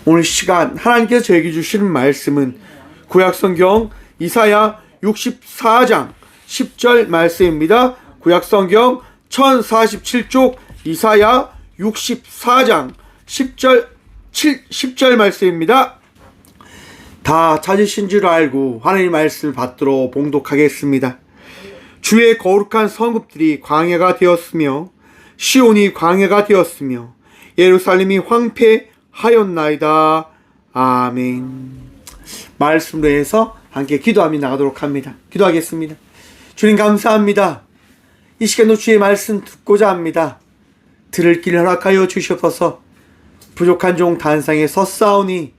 오늘 시간 하나님께서 저에게 주시는 말씀은 구약성경 이사야 64장 10절 말씀입니다. 구약성경 1047쪽 이사야 64장 10절 말씀입니다. 다 찾으신 줄 알고 하나님의 말씀을 받들어 봉독하겠습니다. 주의 거룩한 성읍들이 광야가 되었으며 시온이 광야가 되었으며 예루살렘이 황폐하였나이다. 아멘. 말씀으로 해서 함께 기도하며 나가도록 합니다. 기도하겠습니다. 주님 감사합니다. 이 시간도 주의 말씀 듣고자 합니다. 들을 길 허락하여 주시옵소서. 부족한 종 단상에 섰사오니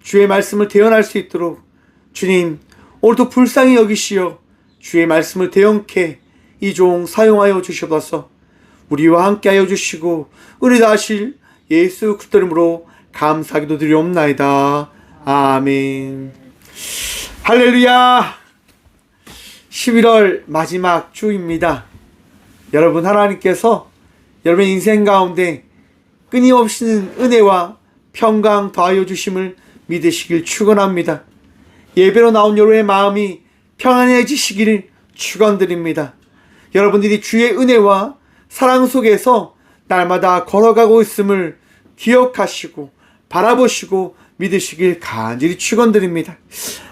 주의 말씀을 대언할 수 있도록 주님 오늘도 불쌍히 여기시어 주의 말씀을 대언케 이 종 사용하여 주시옵소서. 우리와 함께하여 주시고 은혜 다하실 예수 그리스도 이름으로 감사기도 드리옵나이다. 아멘. 할렐루야. 11월 마지막 주입니다. 여러분, 하나님께서 여러분의 인생 가운데 끊임없이 은혜와 평강 더하여 주심을 믿으시길 축원합니다. 예배로 나온 여러분의 마음이 평안해지시기를 축원드립니다. 여러분들이 주의 은혜와 사랑 속에서 날마다 걸어가고 있음을 기억하시고 바라보시고 믿으시길 간절히 축원드립니다.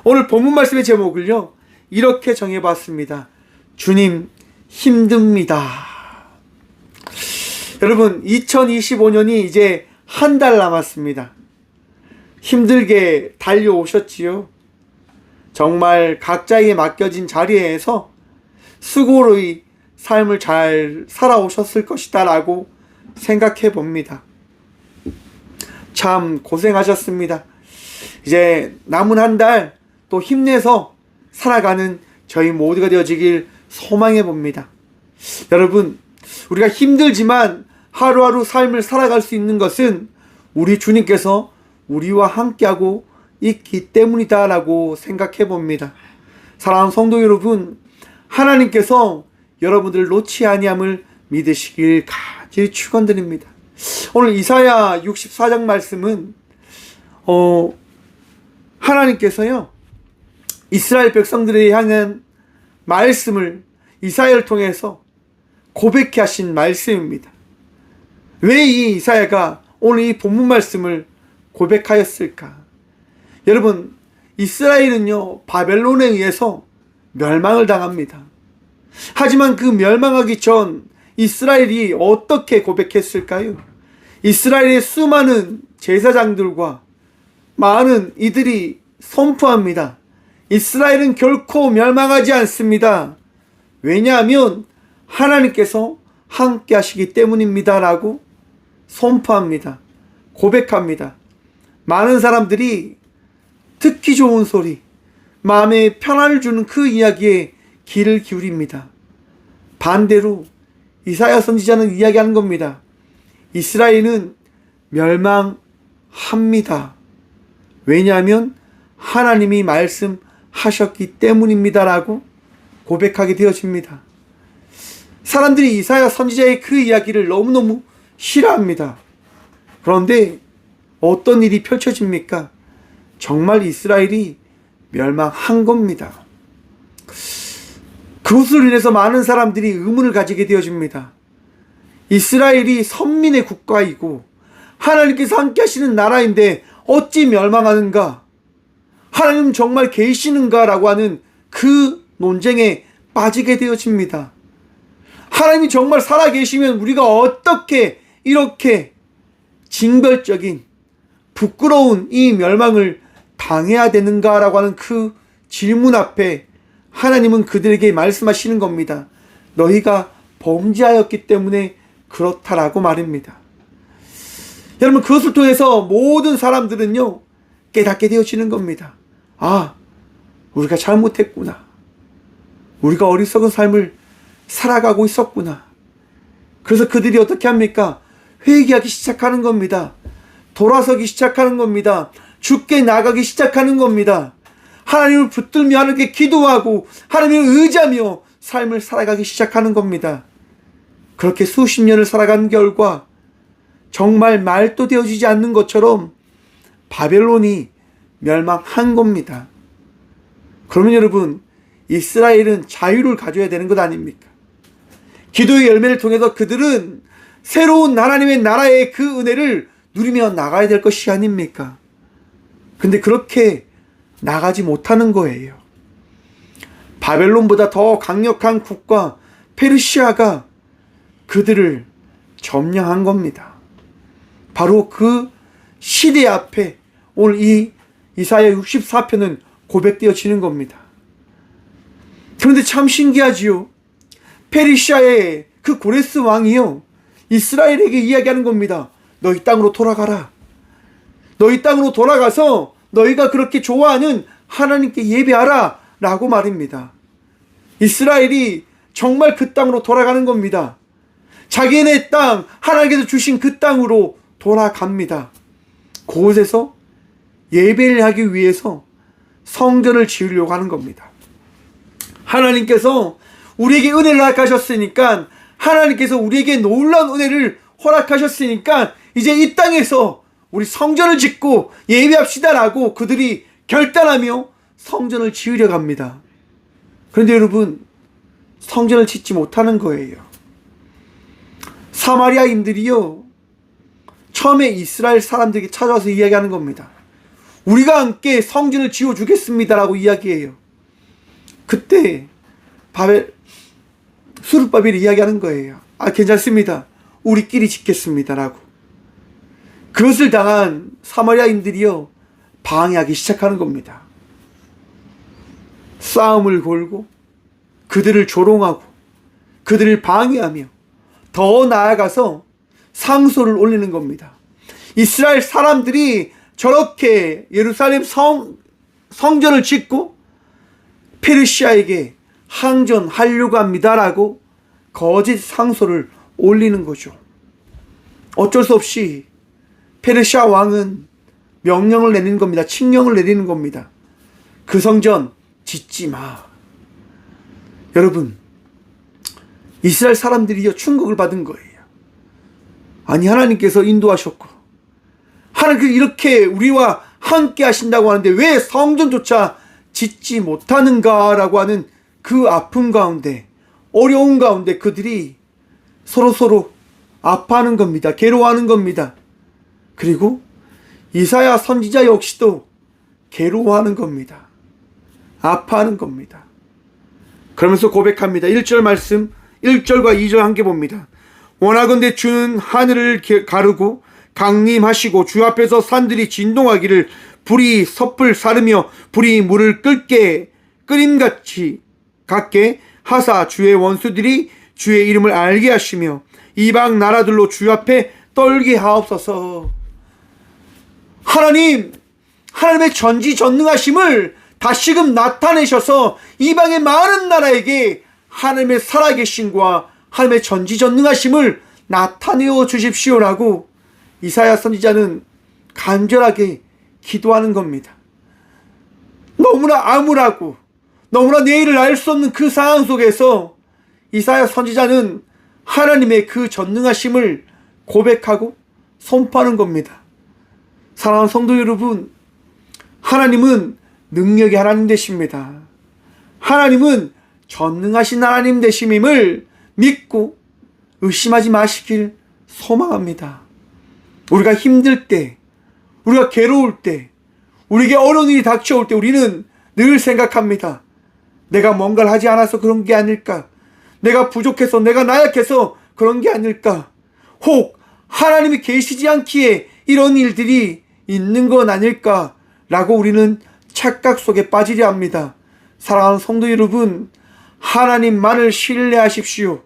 오늘 본문 말씀의 제목을요 이렇게 정해봤습니다. 주님 힘듭니다. 여러분, 2025년이 이제 한 달 남았습니다. 힘들게 달려오셨지요. 정말 각자에게 맡겨진 자리에서 수고로이 삶을 잘 살아오셨을 것이다 라고 생각해 봅니다. 참 고생하셨습니다. 이제 남은 한 달 또 힘내서 살아가는 저희 모두가 되어지길 소망해 봅니다. 여러분, 우리가 힘들지만 하루하루 삶을 살아갈 수 있는 것은 우리 주님께서 우리와 함께하고 있기 때문이다 라고 생각해 봅니다. 사랑하는 성도 여러분, 하나님께서 여러분들을 놓지 아니함을 믿으시길 간절히 축원드립니다. 오늘 이사야 64장 말씀은 하나님께서요 이스라엘 백성들에 향한 말씀을 이사야를 통해서 고백해 하신 말씀입니다. 왜 이 이사야가 오늘 이 본문 말씀을 고백하였을까? 여러분, 이스라엘은요 바벨론에 의해서 멸망을 당합니다. 하지만 그 멸망하기 전 이스라엘이 어떻게 고백했을까요? 이스라엘의 수많은 제사장들과 많은 이들이 선포합니다. 이스라엘은 결코 멸망하지 않습니다. 왜냐하면 하나님께서 함께 하시기 때문입니다 라고 선포합니다. 고백합니다. 많은 사람들이 듣기 좋은 소리, 마음에 평안을 주는 그 이야기에 귀를 기울입니다. 반대로 이사야 선지자는 이야기하는 겁니다. 이스라엘은 멸망합니다. 왜냐하면 하나님이 말씀하셨기 때문입니다라고 고백하게 되어집니다. 사람들이 이사야 선지자의 그 이야기를 너무너무 싫어합니다. 그런데 어떤 일이 펼쳐집니까? 정말 이스라엘이 멸망한 겁니다. 그것으로 인해서 많은 사람들이 의문을 가지게 되어집니다. 이스라엘이 선민의 국가이고 하나님께서 함께 하시는 나라인데 어찌 멸망하는가? 하나님 정말 계시는가? 라고 하는 그 논쟁에 빠지게 되어집니다. 하나님이 정말 살아계시면 우리가 어떻게 이렇게 징벌적인 부끄러운 이 멸망을 당해야 되는가? 라고 하는 그 질문 앞에 하나님은 그들에게 말씀하시는 겁니다. 너희가 범죄하였기 때문에 그렇다라고 말입니다. 여러분, 그것을 통해서 모든 사람들은요 깨닫게 되어지는 겁니다. 아, 우리가 잘못했구나. 우리가 어리석은 삶을 살아가고 있었구나. 그래서 그들이 어떻게 합니까? 회개하기 시작하는 겁니다. 돌아서기 시작하는 겁니다. 주께 나가기 시작하는 겁니다. 하나님을 붙들며 하나님께 기도하고 하나님을 의지하며 삶을 살아가기 시작하는 겁니다. 그렇게 수십 년을 살아간 결과 정말 말도 되어지지 않는 것처럼 바벨론이 멸망한 겁니다. 그러면 여러분, 이스라엘은 자유를 가져야 되는 것 아닙니까? 기도의 열매를 통해서 그들은 새로운 하나님의 나라의 그 은혜를 누리며 나가야 될 것이 아닙니까? 근데 그렇게 나가지 못하는 거예요. 바벨론보다 더 강력한 국가 페르시아가 그들을 점령한 겁니다. 바로 그 시대 앞에 오늘 이 이사야 64편은 고백되어지는 겁니다. 그런데 참 신기하지요. 페르시아의 그 고레스 왕이요, 이스라엘에게 이야기하는 겁니다. 너희 땅으로 돌아가라. 너희 땅으로 돌아가서 너희가 그렇게 좋아하는 하나님께 예배하라 라고 말입니다. 이스라엘이 정말 그 땅으로 돌아가는 겁니다. 자기네 땅, 하나님께서 주신 그 땅으로 돌아갑니다. 그곳에서 예배를 하기 위해서 성전을 지으려고 하는 겁니다. 하나님께서 우리에게 은혜를 허락하셨으니까, 하나님께서 우리에게 놀라운 은혜를 허락하셨으니까 이제 이 땅에서 우리 성전을 짓고 예배합시다라고 그들이 결단하며 성전을 지으려 갑니다. 그런데 여러분, 성전을 짓지 못하는 거예요. 사마리아인들이요, 처음에 이스라엘 사람들에게 찾아와서 이야기하는 겁니다. 우리가 함께 성전을 지어주겠습니다라고 이야기해요. 그때 수르바벨이 이야기하는 거예요. 괜찮습니다. 우리끼리 짓겠습니다라고. 그것을 당한 사마리아인들이요, 방해하기 시작하는 겁니다. 싸움을 걸고 그들을 조롱하고 그들을 방해하며 더 나아가서 상소를 올리는 겁니다. 이스라엘 사람들이 저렇게 예루살렘 성전을 짓고 페르시아에게 항전하려고 합니다라고 거짓 상소를 올리는 거죠. 어쩔 수 없이 페르시아 왕은 명령을 내리는 겁니다. 칙령을 내리는 겁니다. 그 성전 짓지 마. 여러분, 이스라엘 사람들이요, 충격을 받은 거예요. 아니, 하나님께서 인도하셨고 하나님께서 이렇게 우리와 함께 하신다고 하는데 왜 성전조차 짓지 못하는가라고 하는 그 아픔 가운데, 어려운 가운데 그들이 서로 아파하는 겁니다. 괴로워하는 겁니다. 그리고 이사야 선지자 역시도 괴로워하는 겁니다. 아파하는 겁니다. 그러면서 고백합니다. 1절 말씀, 1절과 2절 함께 봅니다. 원하건대 주는 하늘을 가르고 강림하시고 주 앞에서 산들이 진동하기를, 불이 섭을 사르며 불이 물을 끓임같이 같게 하사 주의 원수들이 주의 이름을 알게 하시며 이방 나라들로 주 앞에 떨게 하옵소서. 하나님의 전지전능하심을 다시금 나타내셔서 이방의 많은 나라에게 하나님의 살아계심과 하나님의 전지전능하심을 나타내어 주십시오라고 이사야 선지자는 간절하게 기도하는 겁니다. 너무나 암울하고 너무나 내일을 알 수 없는 그 상황 속에서 이사야 선지자는 하나님의 그 전능하심을 고백하고 선포하는 겁니다. 사랑하는 성도 여러분, 하나님은 능력의 하나님 되십니다. 하나님은 전능하신 하나님 되심임을 믿고 의심하지 마시길 소망합니다. 우리가 힘들 때, 우리가 괴로울 때, 우리에게 어려운 일이 닥쳐올 때 우리는 늘 생각합니다. 내가 뭔가를 하지 않아서 그런 게 아닐까? 내가 부족해서, 내가 나약해서 그런 게 아닐까? 혹 하나님이 계시지 않기에 이런 일들이 있는 건 아닐까? 라고 우리는 착각 속에 빠지려 합니다. 사랑하는 성도 여러분, 하나님만을 신뢰하십시오.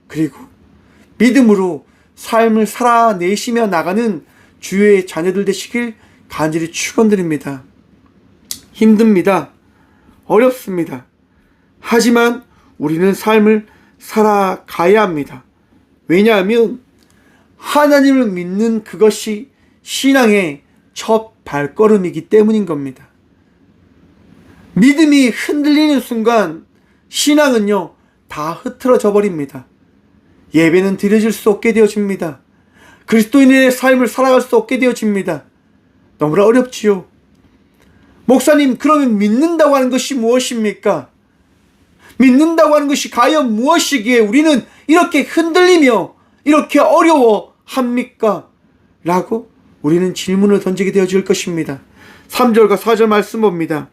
그리고 믿음으로 삶을 살아내시며 나가는 주의 자녀들 되시길 간절히 축원드립니다. 힘듭니다. 어렵습니다. 하지만 우리는 삶을 살아가야 합니다. 왜냐하면 하나님을 믿는 그것이 신앙의 첫 발걸음이기 때문인 겁니다. 믿음이 흔들리는 순간 신앙은요, 다 흐트러져 버립니다. 예배는 드려질 수 없게 되어집니다. 그리스도인의 삶을 살아갈 수 없게 되어집니다. 너무나 어렵지요. 목사님, 그러면 믿는다고 하는 것이 무엇입니까? 믿는다고 하는 것이 과연 무엇이기에 우리는 이렇게 흔들리며 이렇게 어려워합니까? 라고 우리는 질문을 던지게 되어질 것입니다. 3절과 4절 말씀 봅니다.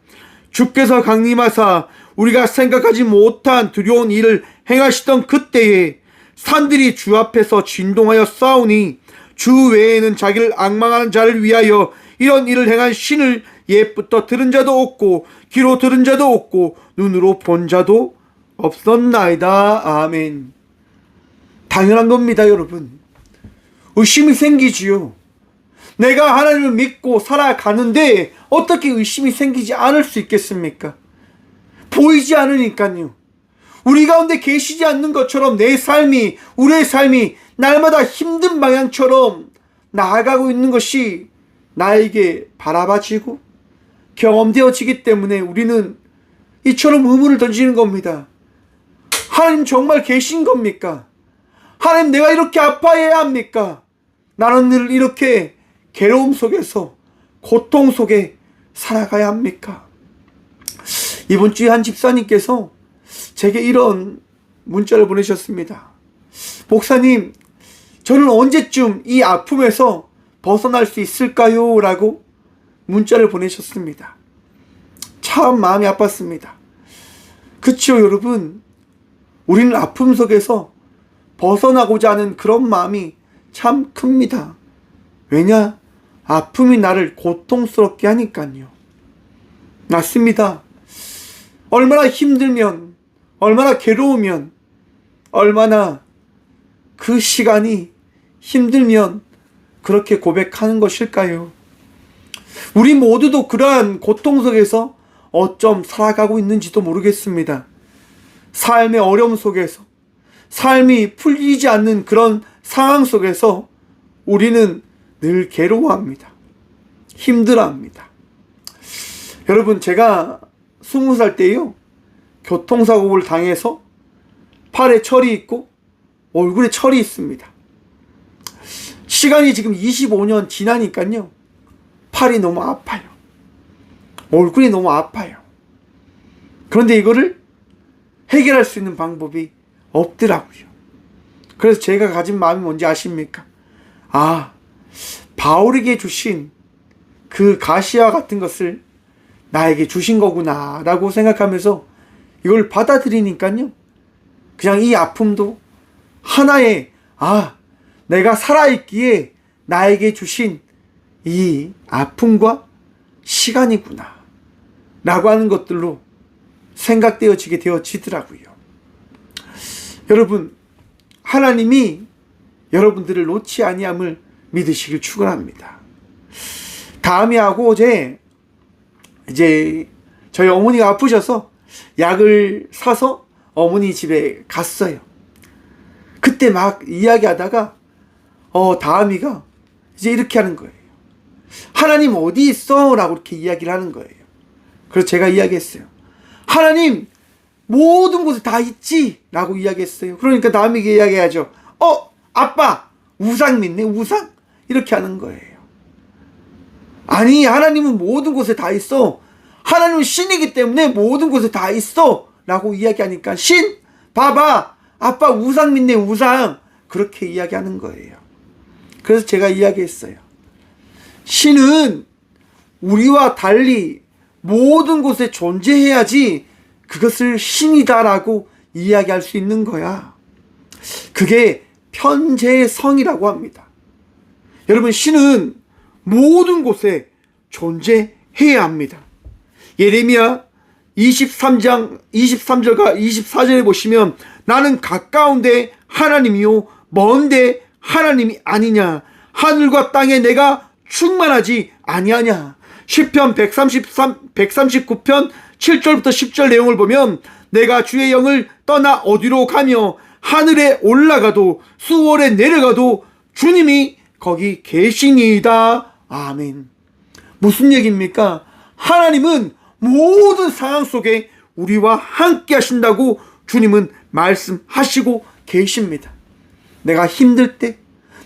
주께서 강림하사 우리가 생각하지 못한 두려운 일을 행하시던 그때에 산들이 주 앞에서 진동하여 싸우니 주 외에는 자기를 앙망하는 자를 위하여 이런 일을 행한 신을 옛부터 들은 자도 없고 귀로 들은 자도 없고 눈으로 본 자도 없었나이다. 아멘. 당연한 겁니다, 여러분. 의심이 생기지요. 내가 하나님을 믿고 살아가는데 어떻게 의심이 생기지 않을 수 있겠습니까? 보이지 않으니까요. 우리 가운데 계시지 않는 것처럼 내 삶이, 우리의 삶이 날마다 힘든 방향처럼 나아가고 있는 것이 나에게 바라봐지고 경험되어지기 때문에 우리는 이처럼 의문을 던지는 겁니다. 하나님 정말 계신 겁니까? 하나님, 내가 이렇게 아파해야 합니까? 나는 늘 이렇게 괴로움 속에서 고통 속에 살아가야 합니까? 이번 주에 한 집사님께서 제게 이런 문자를 보내셨습니다. 목사님, 저는 언제쯤 이 아픔에서 벗어날 수 있을까요? 라고 문자를 보내셨습니다. 참 마음이 아팠습니다. 그치요, 여러분? 우리는 아픔 속에서 벗어나고자 하는 그런 마음이 참 큽니다. 왜냐? 아픔이 나를 고통스럽게 하니까요. 맞습니다. 얼마나 힘들면, 얼마나 괴로우면, 얼마나 그 시간이 힘들면 그렇게 고백하는 것일까요? 우리 모두도 그러한 고통 속에서 어쩜 살아가고 있는지도 모르겠습니다. 삶의 어려움 속에서, 삶이 풀리지 않는 그런 상황 속에서 우리는 늘 괴로워합니다. 힘들어합니다. 여러분, 제가 20살 때요, 교통사고를 당해서 팔에 철이 있고 얼굴에 철이 있습니다. 시간이 지금 25년 지나니까요, 팔이 너무 아파요. 얼굴이 너무 아파요. 그런데 이거를 해결할 수 있는 방법이 없더라고요. 그래서 제가 가진 마음이 뭔지 아십니까? 아, 바울에게 주신 그 가시와 같은 것을 나에게 주신 거구나 라고 생각하면서 이걸 받아들이니까요, 그냥 이 아픔도 하나의, 내가 살아있기에 나에게 주신 이 아픔과 시간이구나 라고 하는 것들로 생각되어지게 되어지더라고요. 여러분, 하나님이 여러분들을 놓지 아니함을 믿으시길 축원합니다. 다음이하고 어제 이제 저희 어머니가 아프셔서 약을 사서 어머니 집에 갔어요. 그때 막 이야기하다가 다음이가 이제 이렇게 하는 거예요. 하나님 어디 있어? 라고 이렇게 이야기를 하는 거예요. 그래서 제가 이야기했어요. 하나님 모든 곳에 다 있지? 라고 이야기했어요. 그러니까 다음이가 이야기하죠. 아빠 우상 믿네? 우상? 이렇게 하는 거예요. 아니, 하나님은 모든 곳에 다 있어. 하나님은 신이기 때문에 모든 곳에 다 있어 라고 이야기하니까, 신? 봐봐, 아빠 우상 믿네, 우상. 그렇게 이야기하는 거예요. 그래서 제가 이야기했어요. 신은 우리와 달리 모든 곳에 존재해야지 그것을 신이다라고 이야기할 수 있는 거야. 그게 편재의 성이라고 합니다. 여러분, 신은 모든 곳에 존재해야 합니다. 예레미야 23장 23절과 24절에 보시면, 나는 가까운데 하나님이요 먼데 하나님이 아니냐, 하늘과 땅에 내가 충만하지 아니하냐. 시편 139편 7절부터 10절 내용을 보면, 내가 주의 영을 떠나 어디로 가며 하늘에 올라가도 수월에 내려가도 주님이 거기 계시니이다. 아멘. 무슨 얘기입니까? 하나님은 모든 상황 속에 우리와 함께 하신다고 주님은 말씀하시고 계십니다. 내가 힘들 때,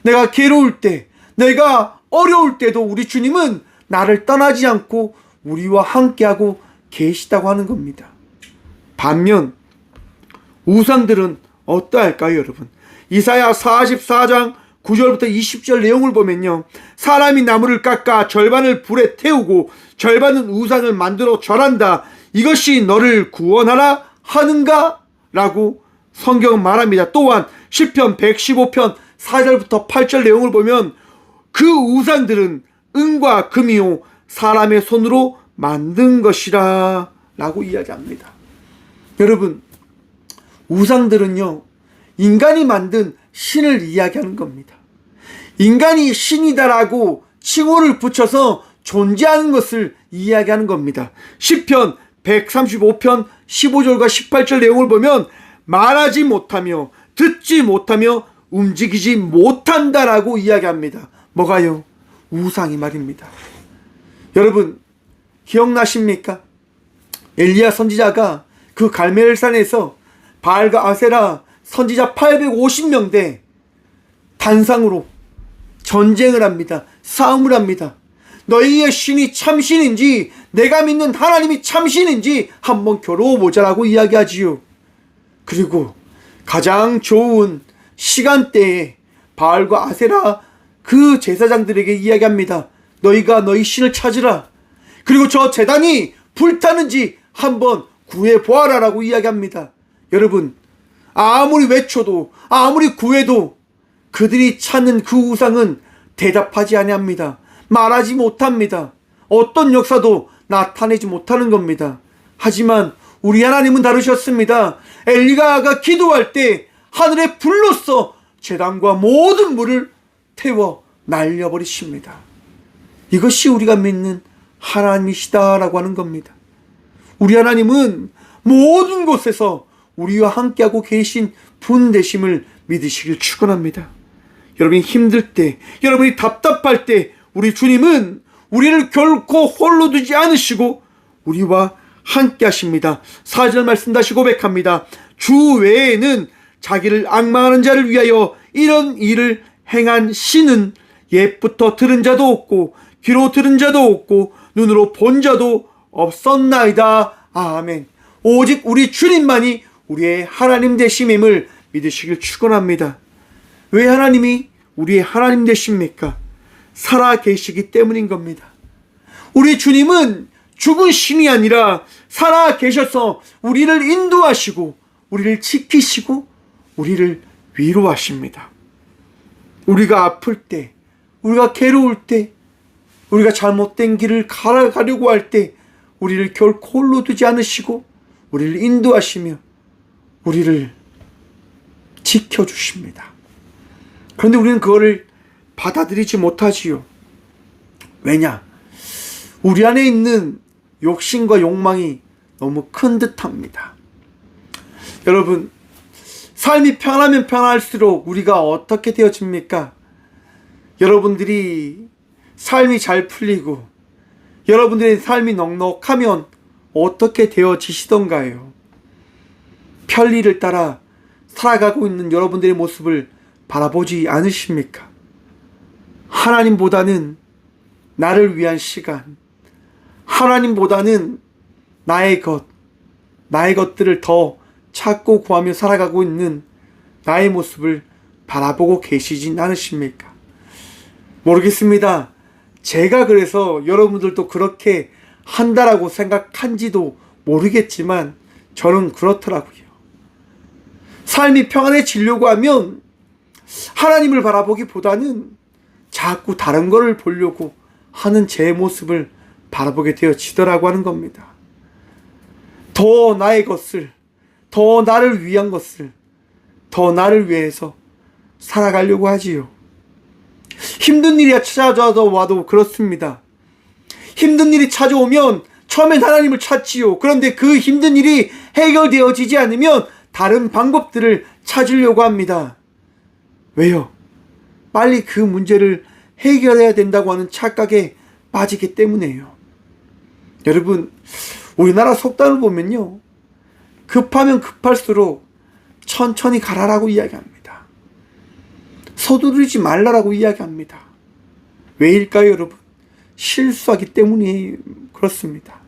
내가 괴로울 때, 내가 어려울 때도 우리 주님은 나를 떠나지 않고 우리와 함께하고 계시다고 하는 겁니다. 반면 우상들은 어떠할까요, 여러분? 이사야 44장 9절부터 20절 내용을 보면요, 사람이 나무를 깎아 절반을 불에 태우고 절반은 우상을 만들어 절한다. 이것이 너를 구원하라 하는가? 라고 성경은 말합니다. 또한 시편 115편 4절부터 8절 내용을 보면 그 우상들은 은과 금이요 사람의 손으로 만든 것이라 라고 이야기합니다. 여러분, 우상들은요, 인간이 만든 신을 이야기하는 겁니다. 인간이 신이다라고 칭호를 붙여서 존재하는 것을 이야기하는 겁니다. 시편 135편 15절과 18절 내용을 보면 말하지 못하며 듣지 못하며 움직이지 못한다라고 이야기합니다. 뭐가요? 우상이 말입니다. 여러분, 기억나십니까? 엘리야 선지자가 그 갈멜산에서 바알과 아세라 선지자 850명대 단상으로 전쟁을 합니다. 싸움을 합니다. 너희의 신이 참신인지 내가 믿는 하나님이 참신인지 한번 겨뤄보자라고 이야기하지요. 그리고 가장 좋은 시간대에 바알과 아세라 그 제사장들에게 이야기합니다. 너희가 너희 신을 찾으라. 그리고 저 제단이 불타는지 한번 구해보아라 라고 이야기합니다. 여러분, 아무리 외쳐도 아무리 구해도 그들이 찾는 그 우상은 대답하지 아니합니다. 말하지 못합니다. 어떤 역사도 나타내지 못하는 겁니다. 하지만 우리 하나님은 다르셨습니다. 엘리야가 기도할 때 하늘에 불로써 제단과 모든 물을 태워 날려버리십니다. 이것이 우리가 믿는 하나님이시다라고 하는 겁니다. 우리 하나님은 모든 곳에서 우리와 함께하고 계신 분 되심을 믿으시길 축원합니다. 여러분이 힘들 때, 여러분이 답답할 때 우리 주님은 우리를 결코 홀로 두지 않으시고 우리와 함께 하십니다. 4절 말씀 다시 고백합니다. 주 외에는 자기를 앙망하는 자를 위하여 이런 일을 행한 신은 옛부터 들은 자도 없고 귀로 들은 자도 없고 눈으로 본 자도 없었나이다. 아멘. 오직 우리 주님만이 우리의 하나님 되심임을 믿으시길 축원합니다. 왜 하나님이 우리의 하나님 되십니까? 살아 계시기 때문인 겁니다. 우리 주님은 죽은 신이 아니라 살아 계셔서 우리를 인도하시고 우리를 지키시고 우리를 위로하십니다. 우리가 아플 때, 우리가 괴로울 때, 우리가 잘못된 길을 가려고 할 때 우리를 결코 홀로 두지 않으시고 우리를 인도하시며 우리를 지켜주십니다. 그런데 우리는 그거를 받아들이지 못하지요. 왜냐? 우리 안에 있는 욕심과 욕망이 너무 큰 듯합니다. 여러분, 삶이 편하면 편할수록 우리가 어떻게 되어집니까? 여러분들이 삶이 잘 풀리고 여러분들의 삶이 넉넉하면 어떻게 되어지시던가요? 편리를 따라 살아가고 있는 여러분들의 모습을 바라보지 않으십니까? 하나님보다는 나를 위한 시간, 하나님보다는 나의 것들을 더 찾고 구하며 살아가고 있는 나의 모습을 바라보고 계시진 않으십니까? 모르겠습니다. 제가 그래서 여러분들도 그렇게 한다라고 생각한지도 모르겠지만 저는 그렇더라고요. 삶이 평안해지려고 하면 하나님을 바라보기보다는 자꾸 다른 거를 보려고 하는 제 모습을 바라보게 되어지더라고 하는 겁니다. 더 나의 것을, 더 나를 위한 것을, 더 나를 위해서 살아가려고 하지요. 힘든 일이 찾아와도 그렇습니다. 힘든 일이 찾아오면 처음엔 하나님을 찾지요. 그런데 그 힘든 일이 해결되어지지 않으면 다른 방법들을 찾으려고 합니다. 왜요? 빨리 그 문제를 해결해야 된다고 하는 착각에 빠지기 때문에요. 여러분, 우리나라 속담을 보면요, 급하면 급할수록 천천히 가라라고 이야기합니다. 서두르지 말라라고 이야기합니다. 왜일까요, 여러분? 실수하기 때문이 그렇습니다.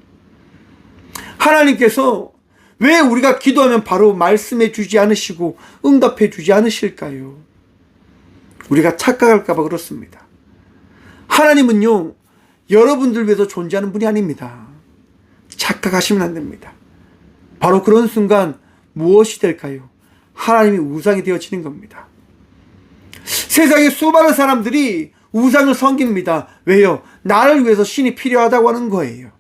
하나님께서 왜 우리가 기도하면 바로 말씀해 주지 않으시고 응답해 주지 않으실까요? 우리가 착각할까 봐 그렇습니다. 하나님은요, 여러분들 위해서 존재하는 분이 아닙니다. 착각하시면 안 됩니다. 바로 그런 순간 무엇이 될까요? 하나님이 우상이 되어지는 겁니다. 세상에 수많은 사람들이 우상을 섬깁니다. 왜요? 나를 위해서 신이 필요하다고 하는 거예요.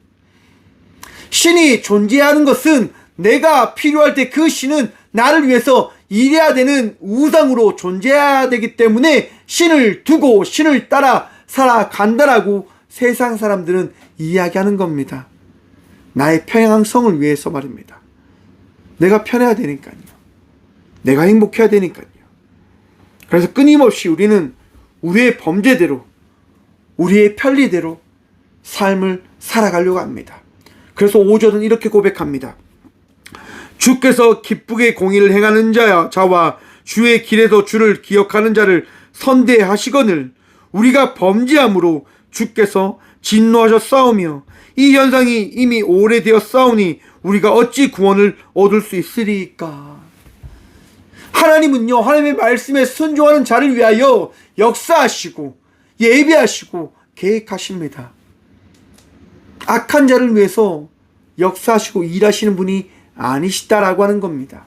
신이 존재하는 것은 내가 필요할 때 그 신은 나를 위해서 일해야 되는 우상으로 존재해야 되기 때문에 신을 두고 신을 따라 살아간다라고 세상 사람들은 이야기하는 겁니다. 나의 평양성을 위해서 말입니다. 내가 편해야 되니까요. 내가 행복해야 되니까요. 그래서 끊임없이 우리는 우리의 범죄대로, 우리의 편리대로 삶을 살아가려고 합니다. 그래서 5절은 이렇게 고백합니다. 주께서 기쁘게 공의를 행하는 자와 주의 길에서 주를 기억하는 자를 선대하시거늘 우리가 범죄함으로 주께서 진노하셨사오며 이 현상이 이미 오래되었사오니 우리가 어찌 구원을 얻을 수 있으리까. 하나님은요, 하나님의 말씀에 순종하는 자를 위하여 역사하시고 예비하시고 계획하십니다. 악한 자를 위해서 역사하시고 일하시는 분이 아니시다라고 하는 겁니다.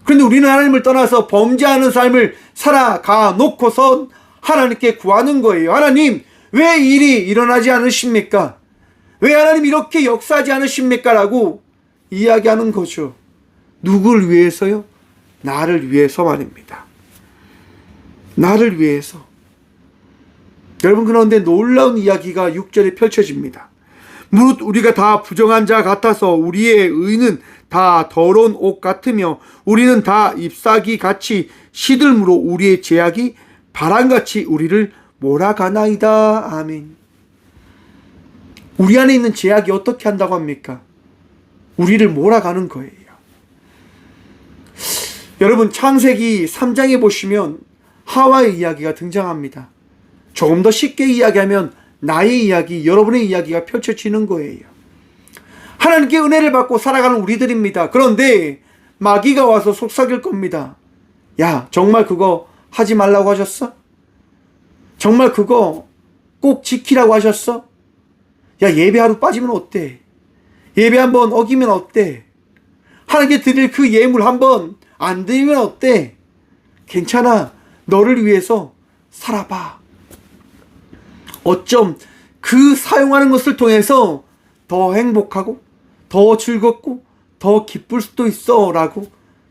그런데 우리는 하나님을 떠나서 범죄하는 삶을 살아가 놓고선 하나님께 구하는 거예요. 하나님, 왜 일이 일어나지 않으십니까? 왜 하나님 이렇게 역사하지 않으십니까? 라고 이야기하는 거죠. 누구를 위해서요? 나를 위해서 말입니다. 나를 위해서. 여러분, 그런데 놀라운 이야기가 6절에 펼쳐집니다. 무릇 우리가 다 부정한 자 같아서 우리의 의는 다 더러운 옷 같으며 우리는 다 잎사귀 같이 시들므로 우리의 죄악이 바람같이 우리를 몰아가나이다. 아멘. 우리 안에 있는 죄악이 어떻게 한다고 합니까? 우리를 몰아가는 거예요. 여러분, 창세기 3장에 보시면 하와의 이야기가 등장합니다. 조금 더 쉽게 이야기하면 나의 이야기, 여러분의 이야기가 펼쳐지는 거예요. 하나님께 은혜를 받고 살아가는 우리들입니다. 그런데 마귀가 와서 속삭일 겁니다. 야, 정말 그거 하지 말라고 하셨어? 정말 그거 꼭 지키라고 하셨어? 야, 예배 하루 빠지면 어때? 예배 한번 어기면 어때? 하나님께 드릴 그 예물 한번 안 드리면 어때? 괜찮아. 너를 위해서 살아봐. 어쩜 그 사용하는 것을 통해서 더 행복하고 더 즐겁고 더 기쁠 수도 있어 라고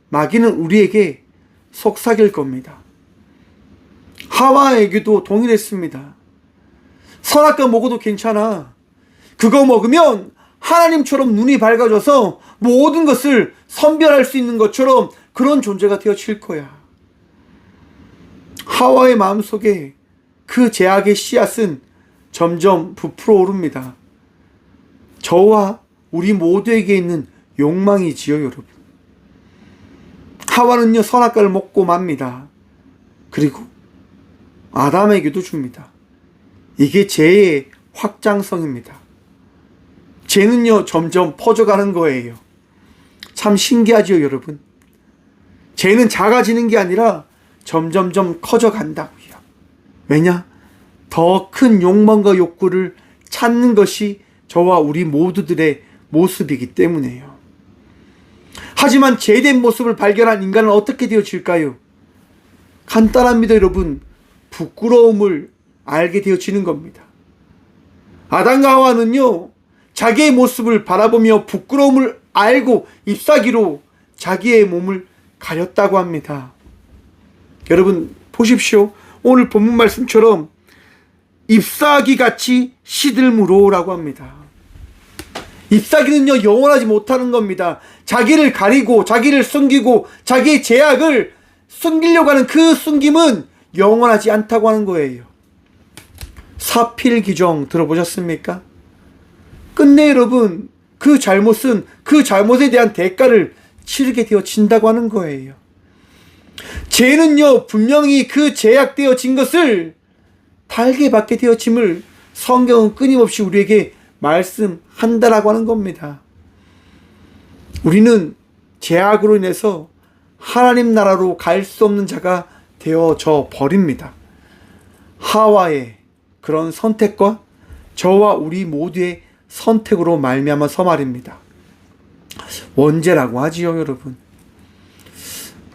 마귀는 우리에게 속삭일 겁니다. 하와에게도 동일했습니다. 선악과 먹어도 괜찮아. 그거 먹으면 하나님처럼 눈이 밝아져서 모든 것을 선별할 수 있는 것처럼 그런 존재가 되어질 거야. 하와의 마음속에 그 죄악의 씨앗은 점점 부풀어 오릅니다. 저와 우리 모두에게 있는 욕망이지요, 여러분. 하와는요, 선악과를 먹고 맙니다. 그리고 아담에게도 줍니다. 이게 죄의 확장성입니다. 죄는요, 점점 퍼져가는 거예요. 참 신기하지요, 여러분. 죄는 작아지는 게 아니라 점점점 커져간다고요. 왜냐? 더 큰 욕망과 욕구를 찾는 것이 저와 우리 모두들의 모습이기 때문에요. 하지만 죄된 모습을 발견한 인간은 어떻게 되어질까요? 간단합니다, 여러분. 부끄러움을 알게 되어지는 겁니다. 아담과 하와는요, 자기의 모습을 바라보며 부끄러움을 알고 잎사귀로 자기의 몸을 가렸다고 합니다. 여러분 보십시오. 오늘 본문 말씀처럼 잎사귀 같이 시들므로라고 합니다. 잎사귀는요, 영원하지 못하는 겁니다. 자기를 가리고 자기를 숨기고 자기의 죄악을 숨기려고 하는 그 숨김은 영원하지 않다고 하는 거예요. 사필귀정 들어보셨습니까? 끝내 여러분, 그 잘못은 그 잘못에 대한 대가를 치르게 되어진다고 하는 거예요. 죄는요, 분명히 그 죄악되어진 것을 달게 받게 되어짐을 성경은 끊임없이 우리에게 말씀한다라고 하는 겁니다. 우리는 죄악으로 인해서 하나님 나라로 갈 수 없는 자가 되어져 버립니다. 하와의 그런 선택과 저와 우리 모두의 선택으로 말미암아서 말입니다. 원죄라고 하지요, 여러분.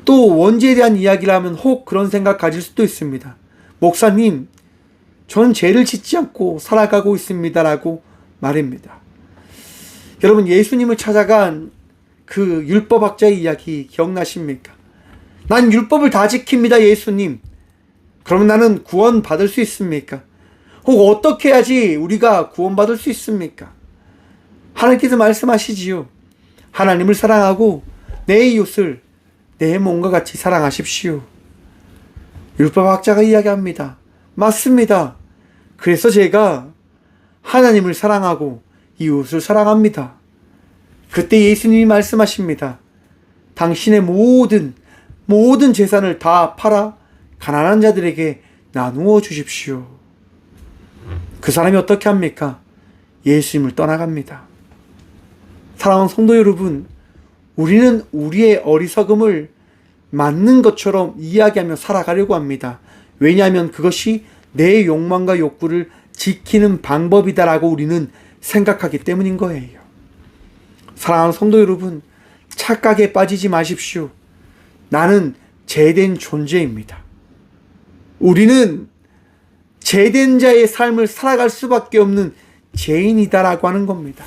또 원죄에 대한 이야기를 하면 혹 그런 생각 가질 수도 있습니다. 목사님, 저는 죄를 짓지 않고 살아가고 있습니다라고 말입니다. 여러분, 예수님을 찾아간 그 율법학자의 이야기 기억나십니까? 난 율법을 다 지킵니다, 예수님. 그러면 나는 구원받을 수 있습니까? 혹 어떻게 해야지 우리가 구원받을 수 있습니까? 하나님께서 말씀하시지요. 하나님을 사랑하고 내 이웃을 내 몸과 같이 사랑하십시오. 율법학자가 이야기합니다. 맞습니다. 그래서 제가 하나님을 사랑하고 이웃을 사랑합니다. 그때 예수님이 말씀하십니다. 당신의 모든 재산을 다 팔아 가난한 자들에게 나누어 주십시오. 그 사람이 어떻게 합니까? 예수님을 떠나갑니다. 사랑하는 성도 여러분, 우리는 우리의 어리석음을 맞는 것처럼 이야기하며 살아가려고 합니다. 왜냐하면 그것이 내 욕망과 욕구를 지키는 방법이다라고 우리는 생각하기 때문인 거예요. 사랑하는 성도 여러분, 착각에 빠지지 마십시오. 나는 죄된 존재입니다. 우리는 죄된 자의 삶을 살아갈 수밖에 없는 죄인이다라고 하는 겁니다.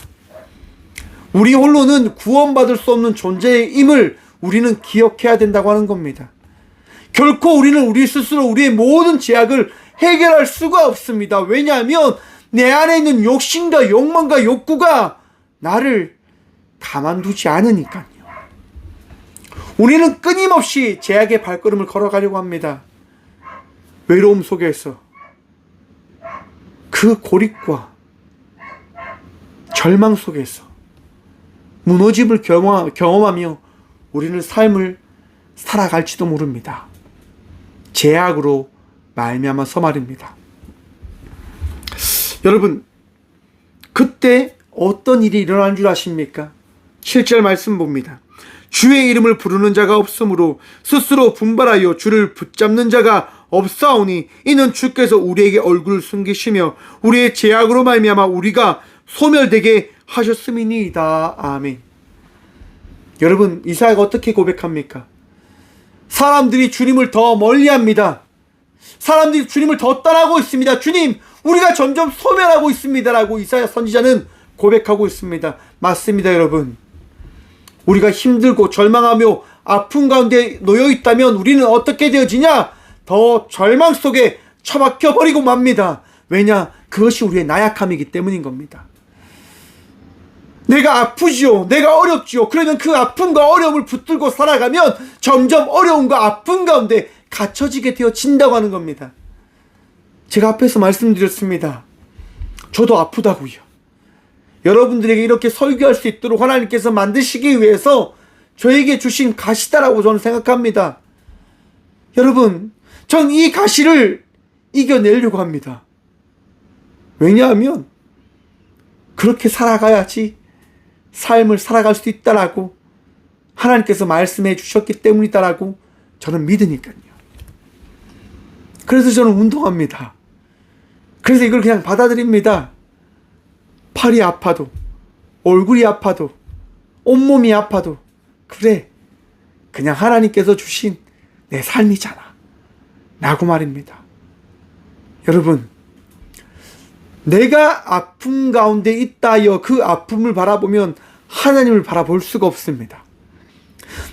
우리 홀로는 구원받을 수 없는 존재임을 우리는 기억해야 된다고 하는 겁니다. 결코 우리는 우리 스스로 우리의 모든 죄악을 해결할 수가 없습니다. 왜냐하면 내 안에 있는 욕심과 욕망과 욕구가 나를 가만두지 않으니까요. 우리는 끊임없이 죄악의 발걸음을 걸어가려고 합니다. 외로움 속에서 그 고립과 절망 속에서 무너짐을 경험하며 우리는 삶을 살아갈지도 모릅니다. 죄악으로 말미암아서 말입니다. 여러분, 그때 어떤 일이 일어난 줄 아십니까? 7절 말씀 봅니다. 주의 이름을 부르는 자가 없으므로 스스로 분발하여 주를 붙잡는 자가 없사오니 이는 주께서 우리에게 얼굴을 숨기시며 우리의 죄악으로 말미암아 우리가 소멸되게 하셨음이니이다. 아멘. 여러분, 이사야가 어떻게 고백합니까? 사람들이 주님을 더 멀리합니다. 사람들이 주님을 더 떠나고 있습니다. 주님, 우리가 점점 소멸하고 있습니다라고 이사야 선지자는 고백하고 있습니다. 맞습니다, 여러분. 우리가 힘들고 절망하며 아픔 가운데 놓여 있다면 우리는 어떻게 되어지냐? 더 절망 속에 처박혀 버리고 맙니다. 왜냐? 그것이 우리의 나약함이기 때문인 겁니다. 내가 아프지요. 내가 어렵지요. 그러면 그 아픔과 어려움을 붙들고 살아가면 점점 어려움과 아픔 가운데 갇혀지게 되어진다고 하는 겁니다. 제가 앞에서 말씀드렸습니다. 저도 아프다고요. 여러분들에게 이렇게 설교할 수 있도록 하나님께서 만드시기 위해서 저에게 주신 가시다라고 저는 생각합니다. 여러분, 전 이 가시를 이겨내려고 합니다. 왜냐하면 그렇게 살아가야지 삶을 살아갈 수 있다라고 하나님께서 말씀해 주셨기 때문이다라고 저는 믿으니까요. 그래서 저는 운동합니다. 그래서 이걸 그냥 받아들입니다. 팔이 아파도, 얼굴이 아파도, 온몸이 아파도, 그래, 그냥 하나님께서 주신 내 삶이잖아 라고 말입니다. 여러분, 내가 아픔 가운데 있다여 그 아픔을 바라보면 하나님을 바라볼 수가 없습니다.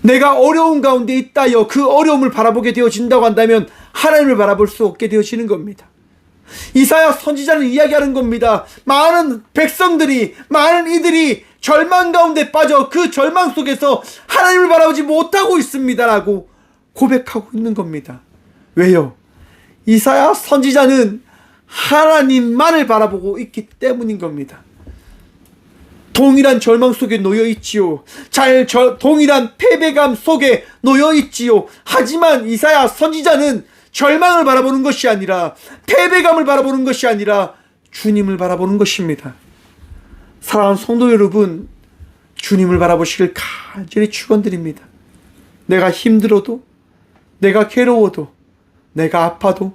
내가 어려움 가운데 있다여 그 어려움을 바라보게 되어진다고 한다면 하나님을 바라볼 수 없게 되어지는 겁니다. 이사야 선지자는 이야기하는 겁니다. 많은 백성들이, 많은 이들이 절망 가운데 빠져 그 절망 속에서 하나님을 바라보지 못하고 있습니다라고 고백하고 있는 겁니다. 왜요? 이사야 선지자는 하나님만을 바라보고 있기 때문인 겁니다. 동일한 절망 속에 놓여 있지요. 동일한 패배감 속에 놓여 있지요. 하지만 이사야 선지자는 절망을 바라보는 것이 아니라, 패배감을 바라보는 것이 아니라 주님을 바라보는 것입니다. 사랑하는 성도 여러분, 주님을 바라보시길 간절히 축원드립니다. 내가 힘들어도, 내가 괴로워도, 내가 아파도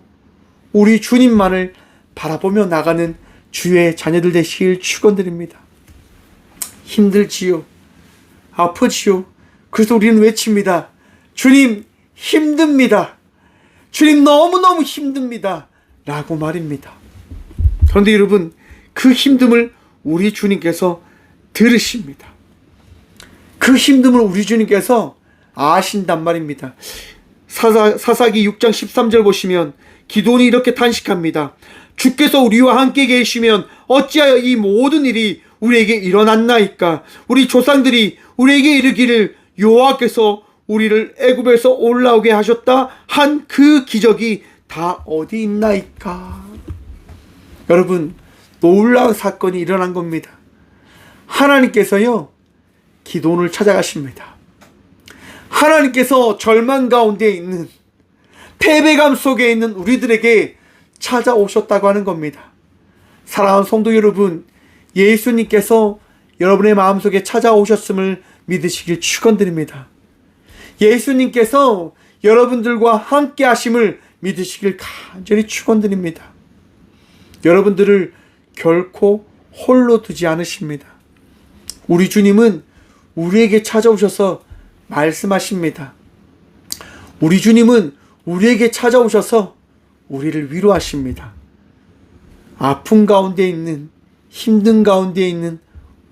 우리 주님만을 바라보며 나가는 주의 자녀들 되시길 축원드립니다. 힘들지요, 아프지요. 그래서 우리는 외칩니다. 주님 힘듭니다. 주님 너무너무 힘듭니다. 라고 말입니다. 그런데 여러분, 그 힘듦을 우리 주님께서 들으십니다. 그 힘듦을 우리 주님께서 아신단 말입니다. 사사기 6장 13절 보시면 기도원이 이렇게 탄식합니다. 주께서 우리와 함께 계시면 어찌하여 이 모든 일이 우리에게 일어났나이까? 우리 조상들이 우리에게 이르기를 여호와께서 우리를 애굽에서 올라오게 하셨다 한 그 기적이 다 어디 있나이까? 여러분, 놀라운 사건이 일어난 겁니다. 하나님께서요, 기도원을 찾아가십니다. 하나님께서 절망 가운데 있는, 패배감 속에 있는 우리들에게 찾아오셨다고 하는 겁니다. 사랑하는 성도 여러분, 예수님께서 여러분의 마음속에 찾아오셨음을 믿으시길 축원드립니다. 예수님께서 여러분들과 함께 하심을 믿으시길 간절히 축원드립니다. 여러분들을 결코 홀로 두지 않으십니다. 우리 주님은 우리에게 찾아오셔서 말씀하십니다. 우리 주님은 우리에게 찾아오셔서 우리를 위로하십니다. 아픔 가운데 있는, 힘든 가운데 있는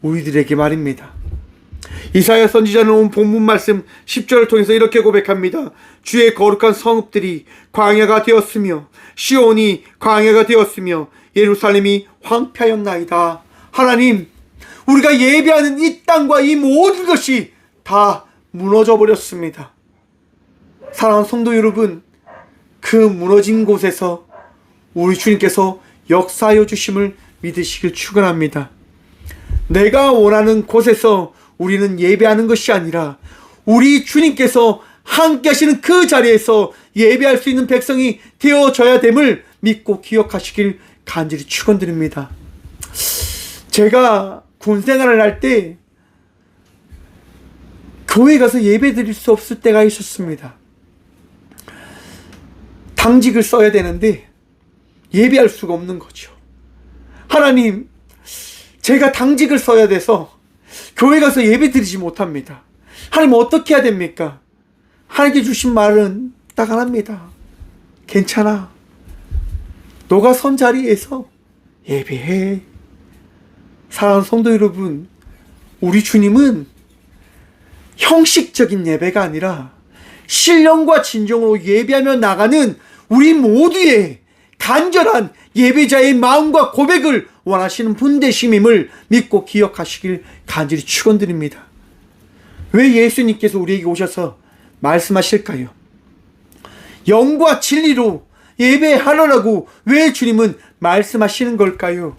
우리들에게 말입니다. 이사야 선지자는 온 본문 말씀 10절을 통해서 이렇게 고백합니다. 주의 거룩한 성읍들이 광야가 되었으며 시온이 광야가 되었으며 예루살렘이 황폐하였나이다. 하나님, 우리가 예배하는 이 땅과 이 모든 것이 다 무너져 버렸습니다. 사랑하는 성도 여러분, 그 무너진 곳에서 우리 주님께서 역사하여 주심을 믿으시길 축원합니다. 내가 원하는 곳에서 우리는 예배하는 것이 아니라 우리 주님께서 함께 하시는 그 자리에서 예배할 수 있는 백성이 되어져야 됨을 믿고 기억하시길 간절히 축원드립니다. 제가 군생활을 할 때 교회 가서 예배 드릴 수 없을 때가 있었습니다. 당직을 써야 되는데 예배할 수가 없는 거죠. 하나님, 제가 당직을 써야 돼서 교회 가서 예배 드리지 못합니다. 하나님, 어떻게 해야 됩니까? 하나님께 주신 말은 딱 하나입니다. 괜찮아. 너가 선 자리에서 예배해. 사랑하는 성도 여러분, 우리 주님은 형식적인 예배가 아니라 신령과 진정으로 예배하며 나가는 우리 모두의 간절한 예배자의 마음과 고백을 원하시는 분 되심임을 믿고 기억하시길 간절히 축원드립니다. 왜 예수님께서 우리에게 오셔서 말씀하실까요? 영과 진리로 예배하라고 왜 주님은 말씀하시는 걸까요?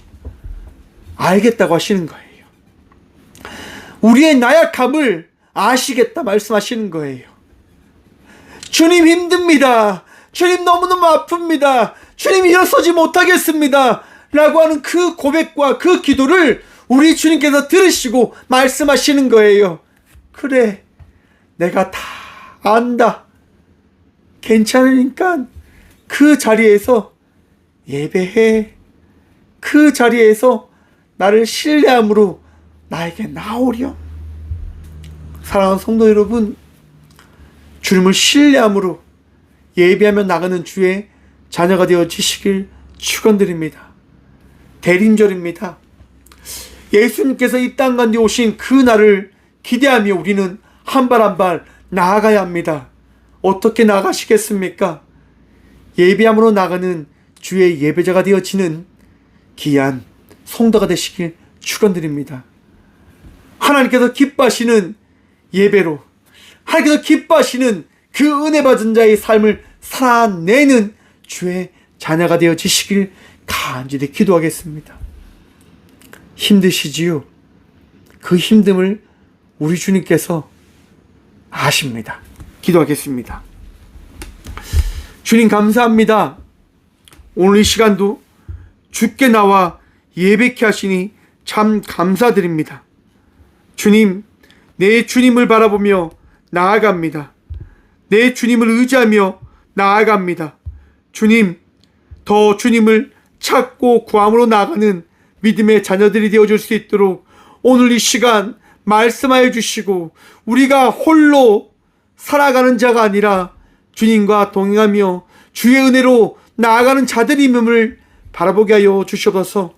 알겠다고 하시는 거예요. 우리의 나약함을 아시겠다 말씀하시는 거예요. 주님 힘듭니다. 주님 너무너무 아픕니다. 주님 일어서지 못하겠습니다. 라고 하는 그 고백과 그 기도를 우리 주님께서 들으시고 말씀하시는 거예요. 그래, 내가 다 안다. 괜찮으니까 그 자리에서 예배해. 그 자리에서 나를 신뢰함으로 나에게 나오렴. 사랑하는 성도 여러분, 주님을 신뢰함으로 예배하며 나가는 주의 자녀가 되어지시길 축원드립니다. 대림절입니다. 예수님께서 이 땅 가운데 오신 그 날을 기대하며 우리는 한 발 한 발 나아가야 합니다. 어떻게 나가시겠습니까? 예배함으로 나가는 주의 예배자가 되어지는 귀한 성도가 되시길 축원드립니다. 하나님께서 기뻐하시는 예배로, 하나님께서 기뻐하시는 그 은혜 받은 자의 삶을 살아내는 주의 자녀가 되어지시길 간절히 기도하겠습니다. 힘드시지요? 그 힘듦을 우리 주님께서 아십니다. 기도하겠습니다. 주님 감사합니다. 오늘 이 시간도 주께 나와 예배케 하시니 참 감사드립니다. 주님, 내 주님을 바라보며 나아갑니다. 내 주님을 의지하며 나아갑니다. 주님, 더 주님을 찾고 구함으로 나아가는 믿음의 자녀들이 되어줄 수 있도록 오늘 이 시간 말씀하여 주시고, 우리가 홀로 살아가는 자가 아니라 주님과 동행하며 주의 은혜로 나아가는 자들임을 바라보게 하여 주시옵소서.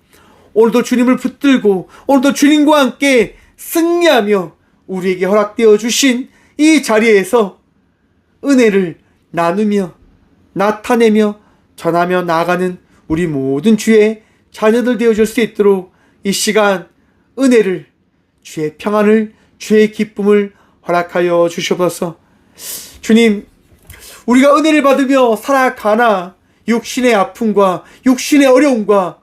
오늘도 주님을 붙들고 오늘도 주님과 함께 승리하며 우리에게 허락되어 주신 이 자리에서 은혜를 나누며 나타내며 전하며 나아가는 우리 모든 주의 자녀들 되어줄 수 있도록 이 시간 은혜를, 주의 평안을, 주의 기쁨을 허락하여 주시옵소서. 주님, 우리가 은혜를 받으며 살아가나 육신의 아픔과 육신의 어려움과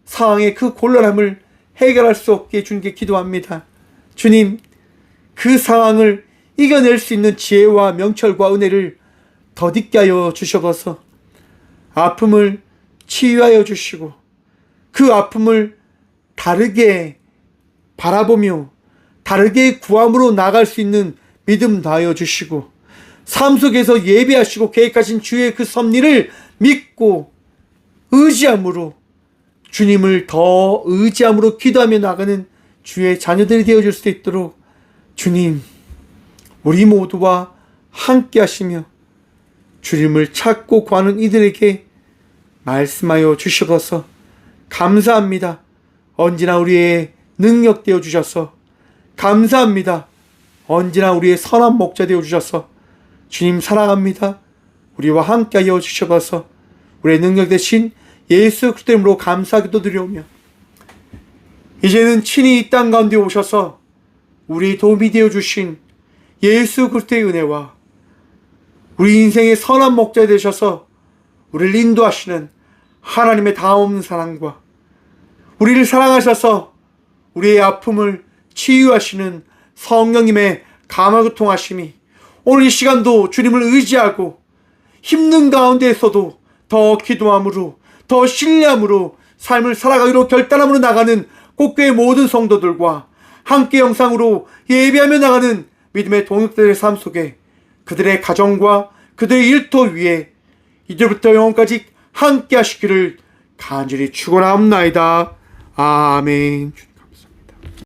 상황의 그 곤란함을 해결할 수 없게 주님께 기도합니다. 주님, 그 상황을 이겨낼 수 있는 지혜와 명철과 은혜를 더디게 하여 주셔서 아픔을 치유하여 주시고 그 아픔을 다르게 바라보며 다르게 구함으로 나갈 수 있는 믿음 다하여 주시고 삶 속에서 예배하시고 계획하신 주의 그 섭리를 믿고 의지함으로 주님을 더 의지함으로 기도하며 나가는 주의 자녀들이 되어줄 수 있도록 주님, 우리 모두와 함께 하시며 주님을 찾고 구하는 이들에게 말씀하여 주시옵소서. 감사합니다. 언제나 우리의 능력 되어 주셔서 감사합니다. 언제나 우리의 선한 목자 되어 주셔서 주님 사랑합니다. 우리와 함께 하여 주시옵소서. 우리의 능력 되신 예수 그리스도의 이름으로 감사기도 드리오며 이제는 친히 이 땅 가운데 오셔서 우리 도움이 되어 주신 예수 그리스도의 은혜와 우리 인생의 선한 목자 되셔서 우리를 인도하시는 하나님의 다없는 사랑과 우리를 사랑하셔서 우리의 아픔을 치유하시는 성령님의 감화교통하심이 오늘 이 시간도 주님을 의지하고 힘든 가운데에서도 더 기도함으로 더 신뢰함으로 삶을 살아가기로 결단함으로 나가는 곳교의 모든 성도들과 함께 영상으로 예배하며 나가는 믿음의 동역들의 삶 속에 그들의 가정과 그들의 일터 위에 이제부터 영원까지 함께 하시기를 간절히 축원하옵나이다. 아멘.